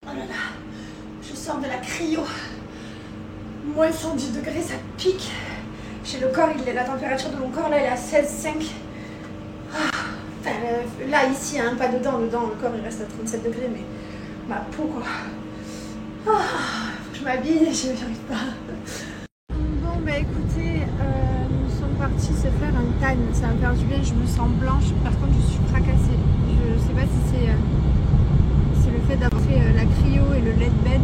Oh là là, je sors de la cryo. Moins 110 degrés, ça pique. Chez le corps, la température de mon corps, là, elle est à 16,5. Enfin, là, ici, hein, pas dedans. Dedans, le corps, il reste à 37 degrés, mais ma peau, quoi. Faut que je m'habille, j'y arrive pas. Bon, bah écoutez, nous sommes partis se faire un tan. Ça va me faire du bien, je me sens blanche. Par contre, je suis fracassée. Je sais pas si c'est le fait d'avoir fait la cryo et le lead bed.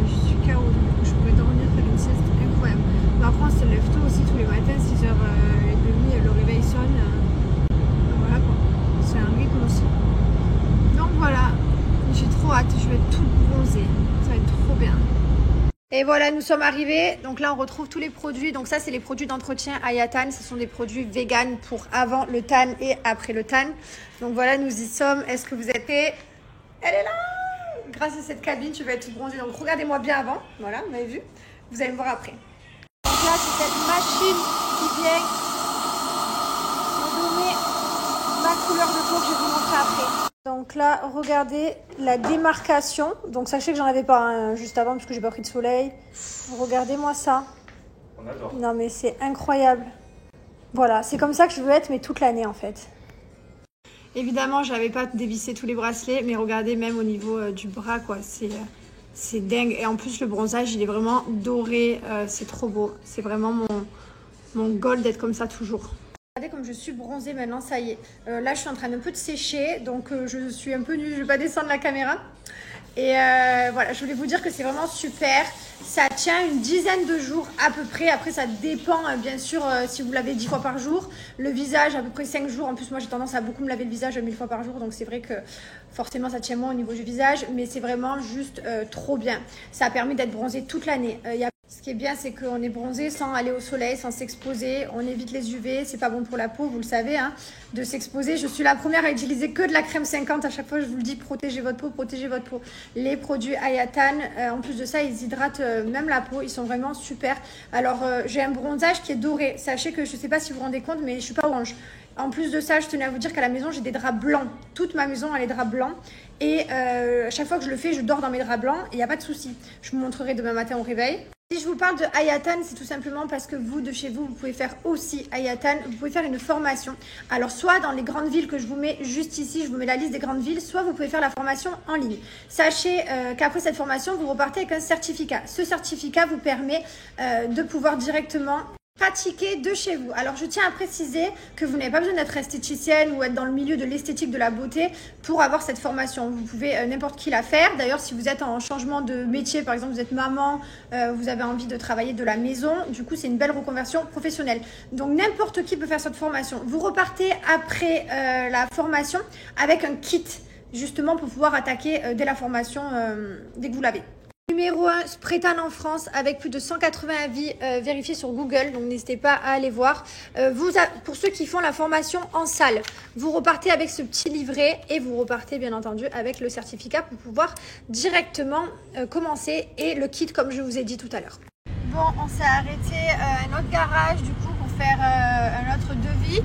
Je suis KO. Je pourrais dormir, faire une sieste incroyable. Mais en France, elle lève tôt aussi tous les matins, 6h30, le réveil sonne. Voilà quoi. C'est un rythme aussi. Donc voilà, j'ai trop hâte. Je vais être toute bronzée. Ça va être trop bien. Et voilà, nous sommes arrivés. Donc là, on retrouve tous les produits. Donc ça, c'est les produits d'entretien Ayatan. Ce sont des produits vegan pour avant le tan et après le tan. Donc voilà, nous y sommes. Est-ce que vous êtes prêts? Elle est là! Grâce à cette cabine, je vais être bronzée. Donc regardez-moi bien avant. Voilà, vous m'avez vu. Vous allez me voir après. Donc là, c'est cette machine qui vient me donner ma couleur de peau que je vais vous montrer après. Donc là, regardez la démarcation. Donc sachez que j'en avais pas juste avant parce que j'ai pas pris de soleil. Regardez-moi ça. On adore. Non mais c'est incroyable. Voilà, c'est comme ça que je veux être mais toute l'année en fait. Évidemment, je n'avais pas dévissé tous les bracelets, mais regardez même au niveau du bras quoi, c'est dingue. Et en plus le bronzage, il est vraiment doré, c'est trop beau. C'est vraiment mon goal d'être comme ça toujours. Regardez comme je suis bronzée maintenant, ça y est. Là, je suis en train d'un peu de sécher, donc je suis un peu nue, je ne vais pas descendre la caméra. Et voilà, je voulais vous dire que c'est vraiment super. Ça tient une dizaine de jours à peu près. Après, ça dépend bien sûr si vous lavez 10 fois par jour. Le visage, à peu près 5 jours. En plus, moi, j'ai tendance à beaucoup me laver le visage 1000 fois par jour. Donc, c'est vrai que forcément, ça tient moins au niveau du visage. Mais c'est vraiment juste trop bien. Ça a permis d'être bronzée toute l'année. Ce qui est bien, c'est qu'on est bronzé sans aller au soleil, sans s'exposer. On évite les UV, c'est pas bon pour la peau, vous le savez, hein, de s'exposer. Je suis la première à utiliser que de la crème 50. À chaque fois, je vous le dis, protégez votre peau, protégez votre peau. Les produits Ayatan, en plus de ça, ils hydratent même la peau. Ils sont vraiment super. Alors, j'ai un bronzage qui est doré. Sachez que je sais pas si vous vous rendez compte, mais je suis pas orange. En plus de ça, je tenais à vous dire qu'à la maison, j'ai des draps blancs. Toute ma maison a les draps blancs. Et à chaque fois que je le fais, je dors dans mes draps blancs. Et il n'y a pas de souci. Je vous montrerai demain matin au réveil. Si je vous parle de Ayatan, c'est tout simplement parce que vous, de chez vous, vous pouvez faire aussi Ayatan. Vous pouvez faire une formation. Alors, soit dans les grandes villes que je vous mets juste ici, je vous mets la liste des grandes villes, soit vous pouvez faire la formation en ligne. Sachez qu'après cette formation, vous repartez avec un certificat. Ce certificat vous permet de pouvoir directement pratiquer de chez vous. Alors, je tiens à préciser que vous n'avez pas besoin d'être esthéticienne ou être dans le milieu de l'esthétique de la beauté pour avoir cette formation. Vous pouvez n'importe qui la faire. D'ailleurs, si vous êtes en changement de métier, par exemple, vous êtes maman, vous avez envie de travailler de la maison, du coup, c'est une belle reconversion professionnelle. Donc, n'importe qui peut faire cette formation. Vous repartez après la formation avec un kit, justement, pour pouvoir attaquer dès la formation, dès que vous l'avez. Numéro 1, Spray-Tan en France avec plus de 180 avis vérifiés sur Google, donc n'hésitez pas à aller voir. Pour ceux qui font la formation en salle, vous repartez avec ce petit livret et vous repartez bien entendu avec le certificat pour pouvoir directement commencer et le kit comme je vous ai dit tout à l'heure. Bon, on s'est arrêté à un autre garage du coup pour faire un autre devis.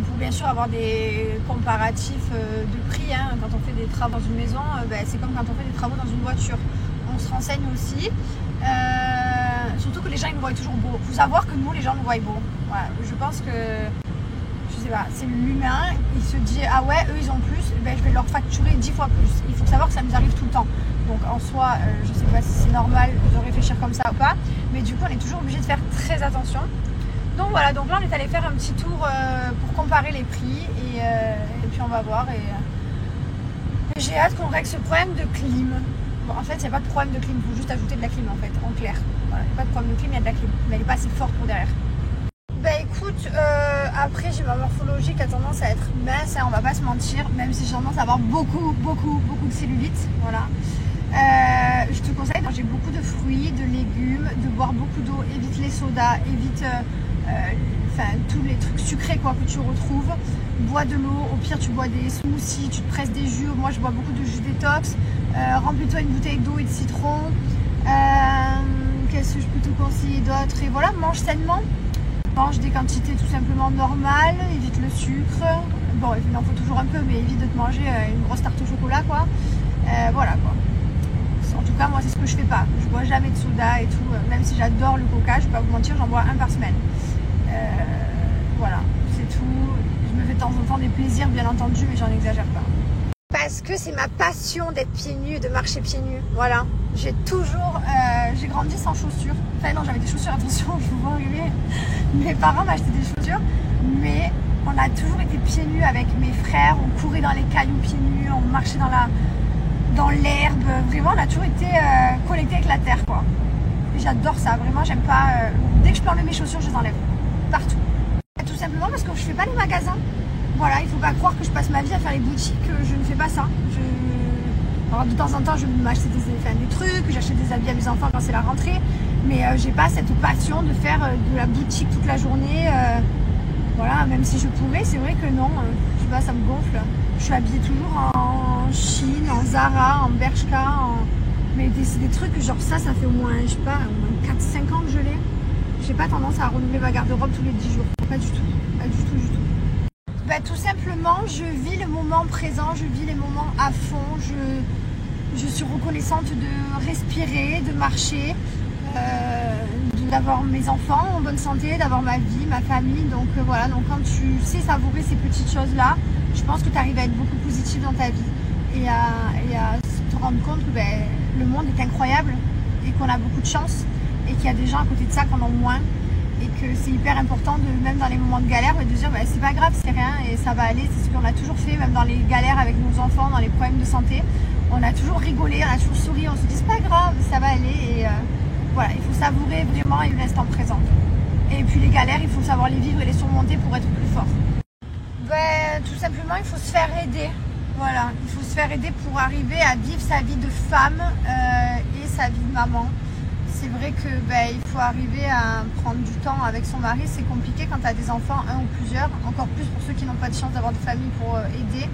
Pour bien sûr avoir des comparatifs de prix hein. Quand on fait des travaux dans une maison, c'est comme quand on fait des travaux dans une voiture. On se renseigne aussi, surtout que les gens ils nous voient toujours beau. Il faut savoir que nous les gens nous voient beau. Voilà. Je pense que, je sais pas, c'est l'humain, il se dit ah ouais eux ils ont plus, je vais leur facturer 10 fois plus. Il faut savoir que ça nous arrive tout le temps. Donc en soi, je sais pas si c'est normal de réfléchir comme ça ou pas, mais du coup on est toujours obligé de faire très attention. Donc voilà, donc là on est allé faire un petit tour pour comparer les prix et puis on va voir et j'ai hâte qu'on règle ce problème de clim. Bon, en fait, il n'y a pas de problème de clim, il faut juste ajouter de la clim en fait, en clair. Voilà, il n'y a pas de problème de clim, il y a de la clim, mais elle n'est pas assez forte pour derrière. Écoute, après j'ai ma morphologie qui a tendance à être mince, hein, on va pas se mentir, même si j'ai tendance à avoir beaucoup de cellulite. Voilà. Je te conseille de manger beaucoup de fruits, de légumes, de boire beaucoup d'eau, évite les sodas, évite tous les trucs sucrés quoi, que tu retrouves. Bois de l'eau, au pire tu bois des smoothies, tu te presses des jus, moi je bois beaucoup de jus détox. Remplis-toi une bouteille d'eau et de citron. Qu'est-ce que je peux te conseiller d'autre? Et voilà, mange sainement. Mange des quantités tout simplement normales, évite le sucre. Bon, il en faut toujours un peu, mais évite de te manger une grosse tarte au chocolat quoi. Voilà quoi. cas, moi, c'est ce que je fais pas. Je bois jamais de soda et tout. Même si j'adore le coca, je vais pas vous mentir, j'en bois un par semaine. Voilà, c'est tout. Je me fais de temps en temps des plaisirs, bien entendu, mais j'en exagère pas. Parce que c'est ma passion d'être pieds nus, de marcher pieds nus. Voilà. J'ai grandi sans chaussures. Enfin non, j'avais des chaussures, attention, je vous vois arriver. Mes parents m'achetaient des chaussures, mais on a toujours été pieds nus avec mes frères. On courait dans les cailloux pieds nus, on marchait dans l'herbe. Vraiment, on a toujours été connectés avec la terre, quoi. J'adore ça, vraiment, j'aime pas... dès que je peux enlever mes chaussures, je les enlève. Partout. Tout simplement parce que je fais pas les magasins. Voilà, il faut pas croire que je passe ma vie à faire les boutiques, je ne fais pas ça. Alors de temps en temps, je m'achète des trucs, j'achète des habits à mes enfants quand c'est la rentrée, mais j'ai pas cette passion de faire de la boutique toute la journée. Voilà, même si je pourrais, c'est vrai que non, je sais pas, ça me gonfle. Je suis habillée toujours en Chine, en Zara, en Bershka, mais c'est des trucs genre ça fait au moins, je sais pas, au moins 4-5 ans que je l'ai. J'ai pas tendance à renouveler ma garde-robe tous les 10 jours, pas du tout, pas du tout, du tout. Bah, tout simplement, je vis le moment présent, je vis les moments à fond, je suis reconnaissante de respirer, de marcher, d'avoir mes enfants en bonne santé, d'avoir ma vie, ma famille. Donc voilà, donc quand tu sais savourer ces petites choses-là, je pense que tu arrives à être beaucoup positive dans ta vie et à te rendre compte que le monde est incroyable et qu'on a beaucoup de chance et qu'il y a des gens à côté de ça qui en ont moins. Et que c'est hyper important, même dans les moments de galère, de dire c'est pas grave, c'est rien et ça va aller. C'est ce qu'on a toujours fait, même dans les galères avec nos enfants, dans les problèmes de santé. On a toujours rigolé, on a toujours souri, on se dit c'est pas grave, ça va aller. Et voilà, il faut savourer vraiment et l'instant présent. Et puis les galères, il faut savoir les vivre et les surmonter pour être plus fort. Tout simplement, il faut se faire aider. Voilà, il faut se faire aider pour arriver à vivre sa vie de femme et sa vie de maman. C'est vrai que il faut arriver à prendre du temps avec son mari, c'est compliqué quand tu as des enfants, un ou plusieurs, encore plus pour ceux qui n'ont pas de chance d'avoir de famille pour aider.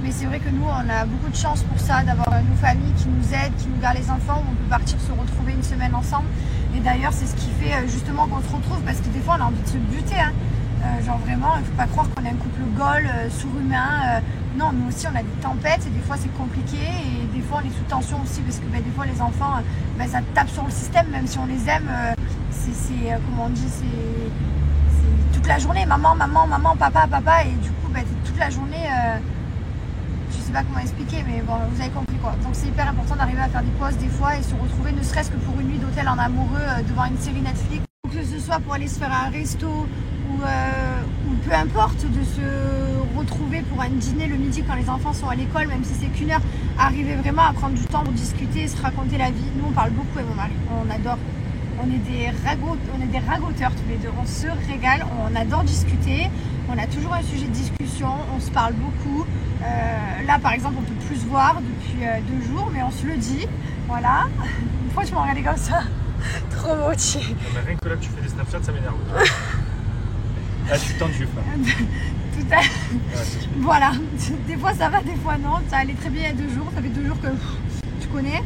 Mais c'est vrai que nous, on a beaucoup de chance pour ça, d'avoir nos familles qui nous aident, qui nous gardent les enfants, où on peut partir se retrouver une semaine ensemble. Et d'ailleurs, c'est ce qui fait justement qu'on se retrouve, parce que des fois, on a envie de se buter. Hein. Genre vraiment, il ne faut pas croire qu'on est un couple gaulle, surhumain. Non, nous aussi, on a des tempêtes et des fois, c'est compliqué. Et des fois, on est sous tension aussi, parce que des fois, les enfants, ça tape sur le système, même si on les aime. Comment on dit, c'est toute la journée, maman, papa. Et du coup, toute la journée... je sais pas comment expliquer, mais bon, vous avez compris quoi. Donc c'est hyper important d'arriver à faire des pauses des fois et se retrouver, ne serait-ce que pour une nuit d'hôtel en amoureux devant une série Netflix, ou que ce soit pour aller se faire un resto ou peu importe, de se retrouver pour un dîner le midi quand les enfants sont à l'école, même si c'est qu'une heure, arriver vraiment à prendre du temps pour discuter et se raconter la vie. Nous on parle beaucoup avec mon mari, on adore. On est des ragoteurs tous les deux, on se régale, on adore discuter, on a toujours un sujet de discussion, on se parle beaucoup. Là par exemple on peut plus se voir depuis 2 jours, mais on se le dit, voilà. Pourquoi tu m'as regardé comme ça? Trop motivé. Mais rien que là que tu fais des Snapchat, ça m'énerve. Là tu tends du Tout à... Voilà, des fois ça va, des fois non, ça allait très bien il y a 2 jours, ça fait 2 jours que tu connais.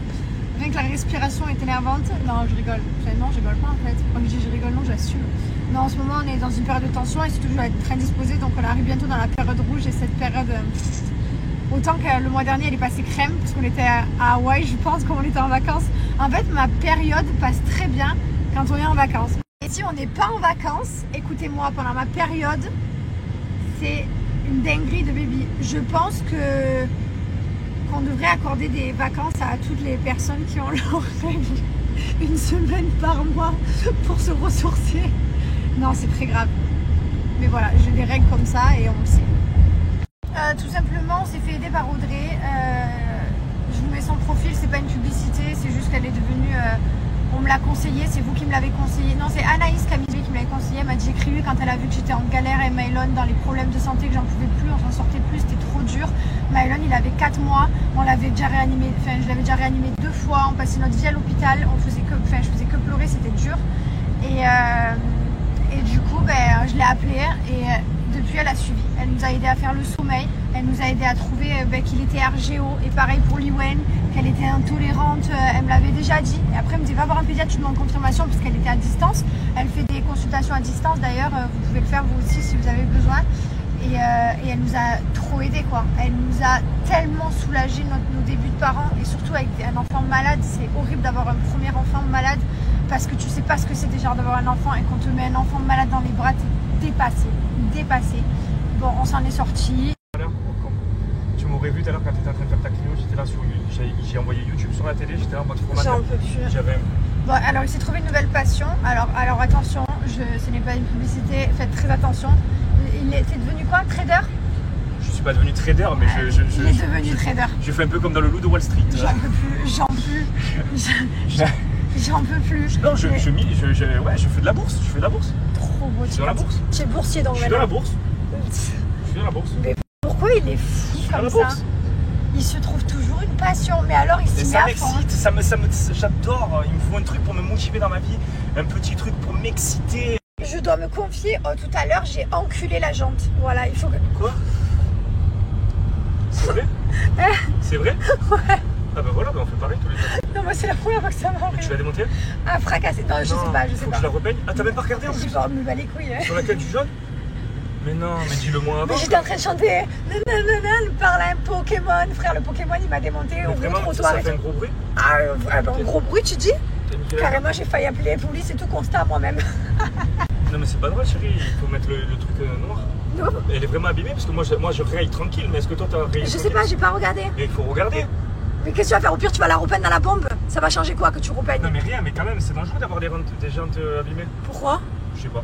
Rien que la respiration est énervante. Non, je rigole. Enfin, non, je rigole pas en fait. Quand je dis je rigole, non, j'assume. Non, en ce moment, on est dans une période de tension et surtout, je vais être très indisposée. Donc, on arrive bientôt dans la période rouge et cette période. Autant que le mois dernier, elle est passée crème parce qu'on était à Hawaï, je pense, comme on était en vacances. En fait, ma période passe très bien quand on est en vacances. Et si on n'est pas en vacances, écoutez-moi, pendant ma période, c'est une dinguerie de baby. Je pense qu'on devrait accorder des vacances à toutes les personnes qui ont leurs règles 1 semaine par mois pour se ressourcer. Non, c'est très grave. Mais voilà, j'ai des règles comme ça et on le sait. Tout simplement, on s'est fait aider par Audrey. Je vous mets son profil, c'est pas une publicité, c'est juste qu'elle est devenue... on me l'a conseillé, c'est vous qui me l'avez conseillé. Non, c'est Anaïs Camille qui me l'avait conseillé. Elle m'a dit écris-lui quand elle a vu que j'étais en galère et Mylon dans les problèmes de santé, que j'en pouvais plus, on s'en sortait plus, c'était trop dur. Mylon, il avait 4 mois, on l'avait déjà réanimé, je l'avais déjà réanimé 2 fois, on passait notre vie à l'hôpital, je faisais que pleurer, c'était dur. Et du coup, je l'ai appelée et depuis elle a suivi. Elle nous a aidé à faire le sommeil, elle nous a aidé à trouver qu'il était RGO et pareil pour Liwen, qu'elle était intolérante, elle me l'avait déjà dit. Et après elle me dit va voir un pédiatre, tu demandes confirmation parce qu'elle était à distance. Elle fait des consultations à distance d'ailleurs, vous pouvez le faire vous aussi si vous avez besoin. Et elle nous a trop aidé quoi. Elle nous a tellement soulagé nos débuts de parents et surtout avec un enfant malade. C'est horrible d'avoir un premier enfant malade parce que tu sais pas ce que c'est déjà d'avoir un enfant et quand on te met un enfant malade dans les bras, t'es dépassé. Bon, on s'en est sorti. Tu m'aurais vu tout à l'heure quand tu étais en train de faire ta clio, j'étais là sur j'ai envoyé YouTube sur la télé, j'étais là en mode format. J'en peux plus. Bon, alors il s'est trouvé une nouvelle passion. Alors attention, ce n'est pas une publicité, faites très attention. Il était devenu quoi, trader? Je suis pas devenu trader, mais il est devenu trader. Je fais un peu comme dans le loup de Wall Street. J'en peux plus. Non, je fais de la bourse. Trop beau. Je suis dans la bourse. Tu es boursier donc. Je suis dans la bourse. Mais pourquoi il est fou comme ça? Il se trouve toujours une passion, mais alors il s'y met à fond. Ça m'excite, j'adore. Il me faut un truc pour me motiver dans ma vie, un petit truc pour m'exciter. Je dois me confier, tout à l'heure j'ai enculé la jante. Voilà, il faut que... Quoi? C'est vrai? C'est vrai? Ouais. Ah bah voilà, on fait pareil tous les deux. Non, moi c'est la première fois que ça m'arrive. Tu l'as démonté? Ah, fracassé. Non, je sais pas. Faut que je la repeigne. Ah, t'as même pas regardé en plus? Je me bats les couilles. Sur laquelle du jaune? Mais non, mais dis-le moi avant. Mais j'étais en train de chanter nanana, par là un Pokémon. Frère, le Pokémon il m'a démonté au trottoir. Ça fait un gros bruit? Un gros bruit, tu dis? Carrément, j'ai failli appeler la police et tout constat moi-même. Non, mais c'est pas drôle, chérie. Il faut mettre le truc noir. Non. Elle est vraiment abîmée parce que moi je raye tranquille, mais est-ce que toi t'as rayé? Je sais pas, j'ai pas regardé. Mais il faut regarder. Mais qu'est-ce que tu vas faire? Au pire, tu vas la repeindre dans la bombe. Ça va changer quoi que tu repeignes? Non, mais rien, mais quand même, c'est dangereux d'avoir des jantes abîmées. Pourquoi? Je sais pas.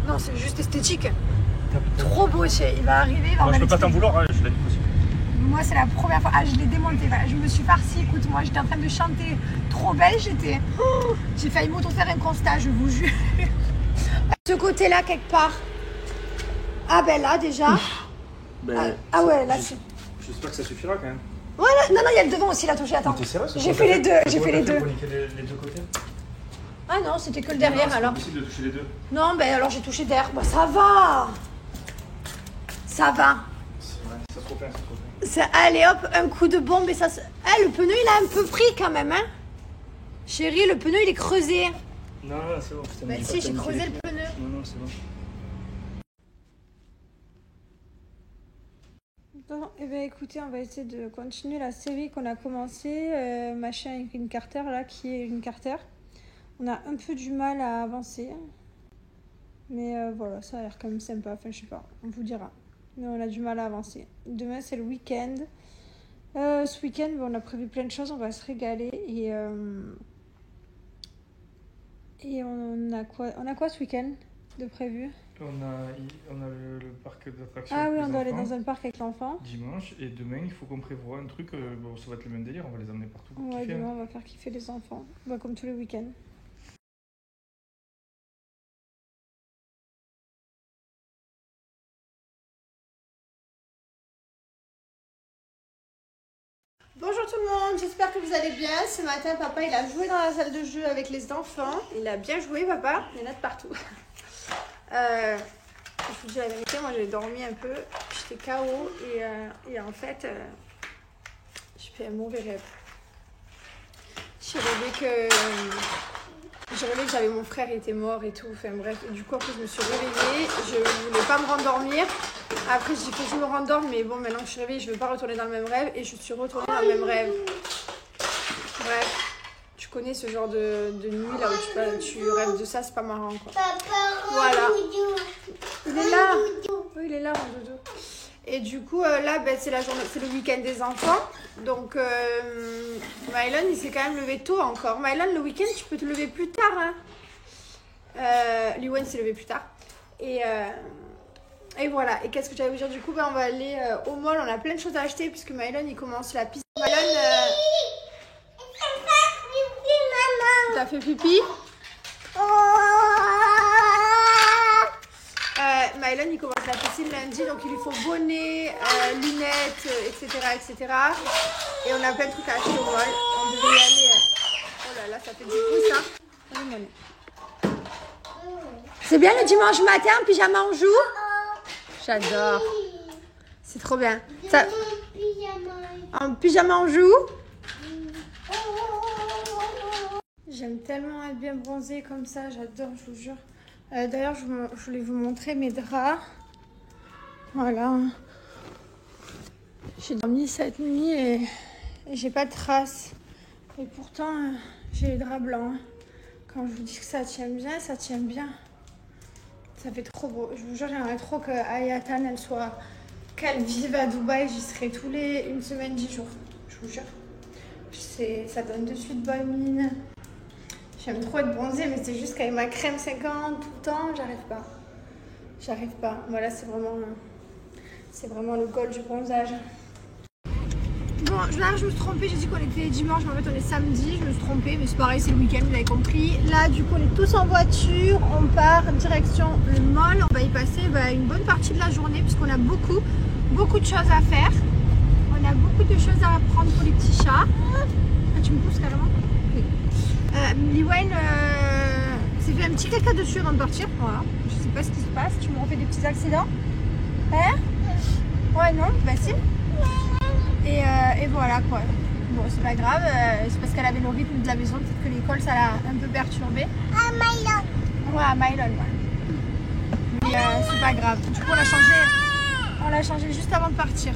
Non, c'est juste esthétique. Trop beau, il va arriver. Moi, je peux pas t'en vouloir, hein, je l'ai dit aussi. Moi, c'est la première fois. Je l'ai démonté. Voilà. Je me suis farcie. Écoute, moi, j'étais en train de chanter. Trop belle, j'étais. J'ai failli m'auto-faire un constat, je vous jure. Ce côté-là, quelque part. Ah, ben là, déjà. Ouais, là, c'est. J'espère que ça suffira quand même. Voilà. Non, il y a le devant aussi, là, touché. Attends. J'ai fait les deux. J'ai fait les deux. Les deux côtés. Ah non, c'était que le derrière alors. C'est possible de toucher les deux. Non, ben alors j'ai touché derrière. Bah, ça va. Ça va. C'est vrai, ça se refait. Allez hop, un coup de bombe et ça se... Ah, le pneu il a un peu pris quand même, hein. Chérie, le pneu il est creusé. Non, c'est bon. Bah si, j'ai creusé le pneu. Non, c'est bon. Bon, et ben écoutez, on va essayer de continuer la série qu'on a commencé. Machin avec une Carter, là, qui est une Carter. On a un peu du mal à avancer. Mais voilà, ça a l'air quand même sympa. Enfin, je sais pas, on vous dira. Mais on a du mal à avancer. Demain, c'est le week-end. Ce week-end, on a prévu plein de choses. On va se régaler. Et on a quoi ce week-end de prévu? On a le parc d'attractions. Ah oui, on doit aller dans un parc avec l'enfant. Dimanche. Et demain, il faut qu'on prévoie un truc. Bon, ça va être le même délire. On va les emmener partout. Ouais, demain, on va faire kiffer les enfants. Bah, comme tous les week-ends. Bonjour tout le monde, j'espère que vous allez bien. Ce matin, papa, il a joué dans la salle de jeu avec les enfants. Il a bien joué, papa. Il y en a de partout. Je vous dis la vérité, moi j'ai dormi un peu. J'étais KO et en fait, j'ai fait un mauvais rêve. J'ai rêvé que j'avais mon frère, il était mort et tout. Enfin bref, et du coup après je me suis réveillée. Je voulais pas me rendormir. Après j'ai fait je me rendorme, mais bon maintenant que je suis réveillée, je veux pas retourner dans le même rêve. Et je suis retournée dans le même rêve. Bref, tu connais ce genre de nuit là où tu rêves de ça, c'est pas marrant quoi. Voilà. Il est là. Oui, il est là mon doudou. Et du coup là ben, c'est le week-end des enfants. Donc Mylon il s'est quand même levé tôt encore. Mylon le week-end tu peux te lever plus tard hein. Liwen s'est levé plus tard. Et voilà. Et qu'est-ce que j'allais vous dire du coup ben, on va aller au mall. On a plein de choses à acheter puisque Mylon il commence la piste. Mylon t'as fait pipi? Mylon il commence la piscine lundi, donc il lui faut bonnet, lunettes, etc. Et on a plein de trucs à acheter au mall. On devait y aller. Oh là là, ça fait du bruit ça. C'est bien le dimanche matin en pyjama on joue? J'adore. C'est trop bien. Ça... En pyjama on joue? J'aime tellement être bien bronzée comme ça, j'adore, je vous jure. D'ailleurs, je voulais vous montrer mes draps. Voilà. J'ai dormi cette nuit et j'ai pas de traces. Et pourtant, j'ai les draps blancs. Quand je vous dis que ça tient bien, ça tient bien. Ça fait trop beau. Je vous jure, j'aimerais trop que Ayatan, qu'elle vive à Dubaï. J'y serai tous les 1 semaine, 10 jours. Je vous jure. Ça donne de suite bonne mine. J'aime trop être bronzée, mais c'est juste qu'avec ma crème 50 tout le temps, j'arrive pas. Voilà, c'est vraiment le goal du bronzage. Bon, là je me suis trompée, j'ai dit qu'on était dimanche, mais en fait on est samedi, je me suis trompée, mais c'est pareil, c'est le week-end, vous avez compris. Là du coup on est tous en voiture, on part direction le mall, on va y passer une bonne partie de la journée puisqu'on a beaucoup de choses à faire. On a beaucoup de choses à apprendre pour les petits chats. Ah, tu me pousses carrément? Oui. Liwen s'est fait un petit caca dessus avant de partir, voilà. Je sais pas ce qui se passe, tu me refais des petits accidents? Hein? Ouais, non, bah si. Et voilà quoi. Bon, c'est pas grave, c'est parce qu'elle avait le rythme de la maison, peut-être que l'école ça l'a un peu perturbée. À Mylon. Ouais, à Mylon, ouais. Mais c'est pas grave. Du coup, on l'a changé juste avant de partir.